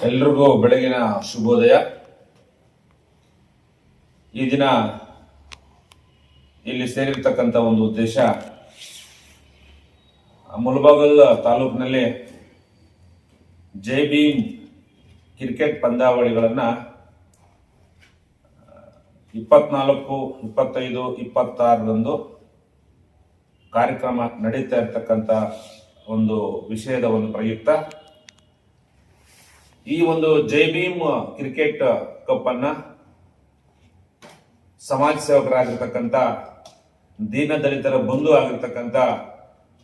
ಎಲ್ರಿಗೂ ಬೆಳಗಿನ ಶುಭೋದಯ. ಈ ದಿನ ಇಲ್ಲಿ ಸೇರಿರ್ತಕ್ಕಂಥ ಒಂದು ಉದ್ದೇಶ, ಮುಳಬಾಗಿಲು ತಾಲೂಕಿನಲ್ಲಿ ಜೈ ಭೀಮ್ ಕ್ರಿಕೆಟ್ ಪಂದ್ಯಾವಳಿಗಳನ್ನ 24, 25, 26ರಂದು ಕಾರ್ಯಕ್ರಮ ನಡೀತಾ ಇರತಕ್ಕಂಥ ಒಂದು ವಿಷಯದ ಒಂದು ಪ್ರಯುಕ್ತ ಈ ಒಂದು ಜೈ ಭೀಮ್ ಕ್ರಿಕೆಟ್ ಕಪ್ ಅನ್ನ ಸಮಾಜ ಸೇವಕರಾಗಿರ್ತಕ್ಕಂಥ ದೀನದಲಿತರ ಬಂಧು ಆಗಿರ್ತಕ್ಕಂಥ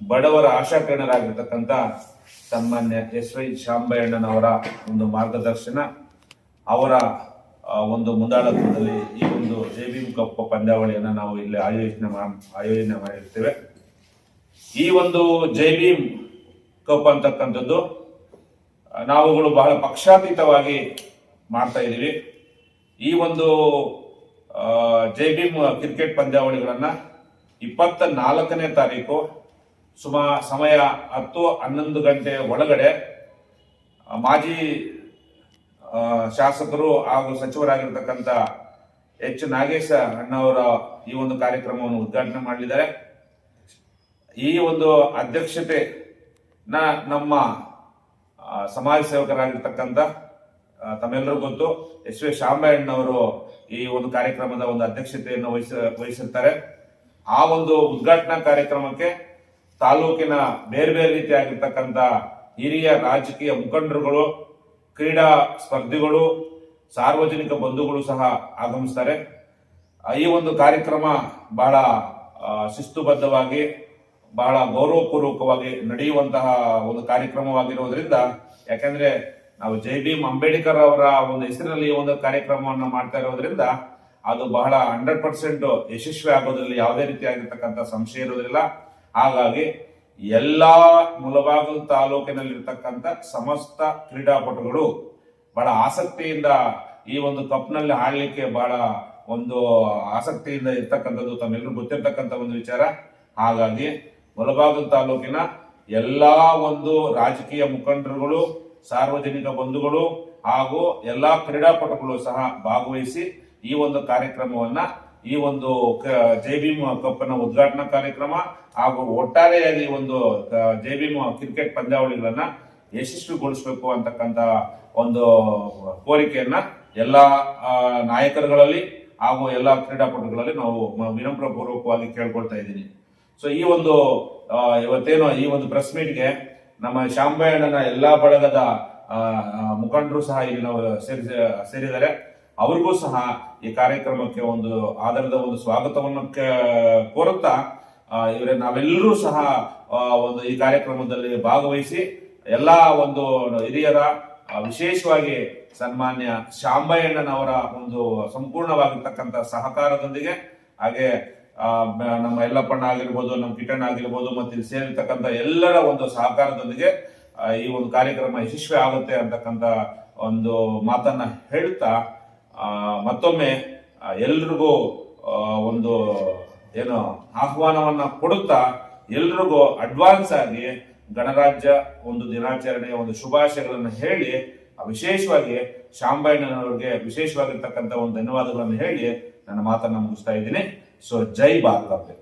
ಬಡವರ ಆಶಾಕಿರಣರಾಗಿರ್ತಕ್ಕಂಥ ಸನ್ಮಾನ್ಯ ಎಸ್.ವೈ. ಶಾಂಬಯ್ಯಣ್ಣನವರ ಒಂದು ಮಾರ್ಗದರ್ಶನ, ಅವರ ಒಂದು ಮುಂದಾಳತ್ವದಲ್ಲಿ ಈ ಒಂದು ಜೈ ಭೀಮ್ ಕಪ್ ಪಂದ್ಯಾವಳಿಯನ್ನು ನಾವು ಇಲ್ಲಿ ಆಯೋಜನೆ ಮಾಡಿರ್ತೇವೆ. ಈ ಒಂದು ಜೈ ಭೀಮ್ ಕಪ್ ಅಂತಕ್ಕಂಥದ್ದು ನಾವುಗಳು ಬಹಳ ಪಕ್ಷಾತೀತವಾಗಿ ಮಾಡ್ತಾ ಇದ್ದೀವಿ. ಈ ಒಂದು ಜೈ ಭೀಮ್ ಕ್ರಿಕೆಟ್ ಪಂದ್ಯಾವಳಿಗಳನ್ನ 24ನೇ ತಾರೀಕು ಸಮಯ 10-11 ಗಂಟೆ ಒಳಗಡೆ ಮಾಜಿ ಶಾಸಕರು ಹಾಗೂ ಸಚಿವರಾಗಿರ್ತಕ್ಕಂಥ ಎಚ್. ನಾಗೇಶ ಅಣ್ಣವರ ಈ ಒಂದು ಕಾರ್ಯಕ್ರಮವನ್ನು ಉದ್ಘಾಟನೆ ಮಾಡಲಿದ್ದಾರೆ. ಈ ಒಂದು ಅಧ್ಯಕ್ಷತೆ ನಮ್ಮ ಸಮಾಜ ಸೇವಕರಾಗಿರ್ತಕ್ಕಂಥ ತಮ್ಮೆಲ್ಲರಿಗೂ ಗೊತ್ತು, ಎಸ್.ವಿ. ಶಾಂಬಯ್ಯಣ್ಣವರು ಈ ಒಂದು ಕಾರ್ಯಕ್ರಮದ ಒಂದು ಅಧ್ಯಕ್ಷತೆಯನ್ನು ವಹಿಸಿರ್ತಾರೆ. ಆ ಒಂದು ಉದ್ಘಾಟನಾ ಕಾರ್ಯಕ್ರಮಕ್ಕೆ ತಾಲೂಕಿನ ಬೇರೆ ಬೇರೆ ರೀತಿಯಾಗಿರ್ತಕ್ಕಂಥ ಹಿರಿಯ ರಾಜಕೀಯ ಮುಖಂಡರುಗಳು, ಕ್ರೀಡಾ ಸ್ಪರ್ಧಿಗಳು, ಸಾರ್ವಜನಿಕ ಬಂಧುಗಳು ಸಹ ಆಗಮಿಸ್ತಾರೆ. ಈ ಒಂದು ಕಾರ್ಯಕ್ರಮ ಬಹಳ ಶಿಸ್ತುಬದ್ಧವಾಗಿ, ಬಹಳ ಗೌರವಪೂರ್ವಕವಾಗಿ ನಡೆಯುವಂತಹ ಒಂದು ಕಾರ್ಯಕ್ರಮವಾಗಿರುವುದರಿಂದ, ಯಾಕಂದ್ರೆ ನಾವು ಜೈ ಭೀಮ್ ಅಂಬೇಡ್ಕರ್ ಅವರ ಒಂದು ಹೆಸರಿನಲ್ಲಿ ಈ ಒಂದು ಕಾರ್ಯಕ್ರಮವನ್ನು ಮಾಡ್ತಾ ಇರೋದ್ರಿಂದ ಅದು ಬಹಳ 100% ಯಶಸ್ವಿ ಆಗೋದ್ರಲ್ಲಿ ಯಾವುದೇ ರೀತಿಯಾಗಿರ್ತಕ್ಕಂಥ ಸಂಶಯ ಇರೋದಿಲ್ಲ. ಹಾಗಾಗಿ ಎಲ್ಲಾ ಮುಳಬಾಗಿಲು ತಾಲೂಕಿನಲ್ಲಿರ್ತಕ್ಕಂಥ ಸಮಸ್ತ ಕ್ರೀಡಾಪಟುಗಳು ಬಹಳ ಆಸಕ್ತಿಯಿಂದ ಈ ಒಂದು ಕಪ್ನಲ್ಲಿ ಆಡ್ಲಿಕ್ಕೆ ಬಹಳ ಒಂದು ಆಸಕ್ತಿಯಿಂದ ಇರ್ತಕ್ಕಂಥದ್ದು ತಮ್ಮೆಲ್ಲರೂ ಗೊತ್ತಿರ್ತಕ್ಕಂಥ ಒಂದು ವಿಚಾರ. ಹಾಗಾಗಿ ಮುಳಬಾಗಿಲು ತಾಲೂಕಿನ ಎಲ್ಲಾ ಒಂದು ರಾಜಕೀಯ ಮುಖಂಡರುಗಳು, ಸಾರ್ವಜನಿಕ ಬಂಧುಗಳು ಹಾಗೂ ಎಲ್ಲಾ ಕ್ರೀಡಾಪಟುಗಳು ಸಹ ಭಾಗವಹಿಸಿ ಈ ಒಂದು ಕಾರ್ಯಕ್ರಮವನ್ನ, ಈ ಒಂದು ಜೈ ಭೀಮ್ ಕಪ್ನ ಉದ್ಘಾಟನಾ ಕಾರ್ಯಕ್ರಮ ಹಾಗೂ ಒಟ್ಟಾರೆಯಾಗಿ ಒಂದು ಜೈ ಭೀಮ್ ಕ್ರಿಕೆಟ್ ಪಂದ್ಯಾವಳಿಗಳನ್ನ ಯಶಸ್ವಿಗೊಳಿಸಬೇಕು ಅಂತಕ್ಕಂಥ ಒಂದು ಕೋರಿಕೆಯನ್ನ ಎಲ್ಲಾ ನಾಯಕರುಗಳಲ್ಲಿ ಹಾಗೂ ಎಲ್ಲಾ ಕ್ರೀಡಾಪಟುಗಳಲ್ಲಿ ನಾವು ವಿನಮ್ರ ಪೂರ್ವಕವಾಗಿ ಕೇಳ್ಕೊಳ್ತಾ ಇದ್ದೀನಿ. ಸೊ ಈ ಒಂದು ಇವತ್ತೇನು ಈ ಒಂದು ಪ್ರೆಸ್ ಮೀಟ್ಗೆ ನಮ್ಮ ಶಾಂಬಯ್ಯಣ್ಣನ ಎಲ್ಲಾ ಬಳಗದ ಮುಖಂಡರು ಸಹ ಇಲ್ಲಿ ನಾವು ಸೇರಿದ್ದಾರೆ. ಅವ್ರಿಗೂ ಸಹ ಈ ಕಾರ್ಯಕ್ರಮಕ್ಕೆ ಒಂದು ಆಧಾರದ ಒಂದು ಸ್ವಾಗತವನ್ನು ಕೋರುತ್ತಾ ನಾವೆಲ್ಲರೂ ಸಹ ಒಂದು ಈ ಕಾರ್ಯಕ್ರಮದಲ್ಲಿ ಭಾಗವಹಿಸಿ ಎಲ್ಲಾ ಒಂದು ಹಿರಿಯರ, ವಿಶೇಷವಾಗಿ ಸನ್ಮಾನ್ಯ ಶಾಂಬಯ್ಯಣ್ಣನವರ ಒಂದು ಸಂಪೂರ್ಣವಾಗಿರ್ತಕ್ಕಂಥ ಸಹಕಾರದೊಂದಿಗೆ, ಹಾಗೆ ನಮ್ಮ ಯಲ್ಲಪ್ಪಣ್ಣ ಆಗಿರ್ಬೋದು, ನಮ್ಮ ಕಿಟಣ್ಣ ಆಗಿರ್ಬೋದು, ಮತ್ತೆ ಇಲ್ಲಿ ಸೇರಿರ್ತಕ್ಕಂಥ ಎಲ್ಲರ ಒಂದು ಸಹಕಾರದೊಂದಿಗೆ ಈ ಒಂದು ಕಾರ್ಯಕ್ರಮ ಯಶಸ್ವಿ ಆಗುತ್ತೆ ಅಂತಕ್ಕಂಥ ಒಂದು ಮಾತನ್ನ ಹೇಳ್ತಾ, ಮತ್ತೊಮ್ಮೆ ಎಲ್ರಿಗೂ ಒಂದು ಏನು ಆಹ್ವಾನವನ್ನ ಕೊಡುತ್ತಾ ಎಲ್ರಿಗೂ ಅಡ್ವಾನ್ಸ್ ಆಗಿ ಗಣರಾಜ್ಯ ಒಂದು ದಿನಾಚರಣೆಯ ಒಂದು ಶುಭಾಶಯಗಳನ್ನು ಹೇಳಿ, ವಿಶೇಷವಾಗಿ ಶಾಂಬಯ್ಯಣ್ಣನವರಿಗೆ ವಿಶೇಷವಾಗಿರ್ತಕ್ಕಂಥ ಒಂದು ಧನ್ಯವಾದಗಳನ್ನು ಹೇಳಿ ನನ್ನ ಮಾತನ್ನ ಮುಗಿಸ್ತಾ ಇದ್ದೀನಿ. ಸೊ ಜೈ ಭಾರತಾಂಬೆ.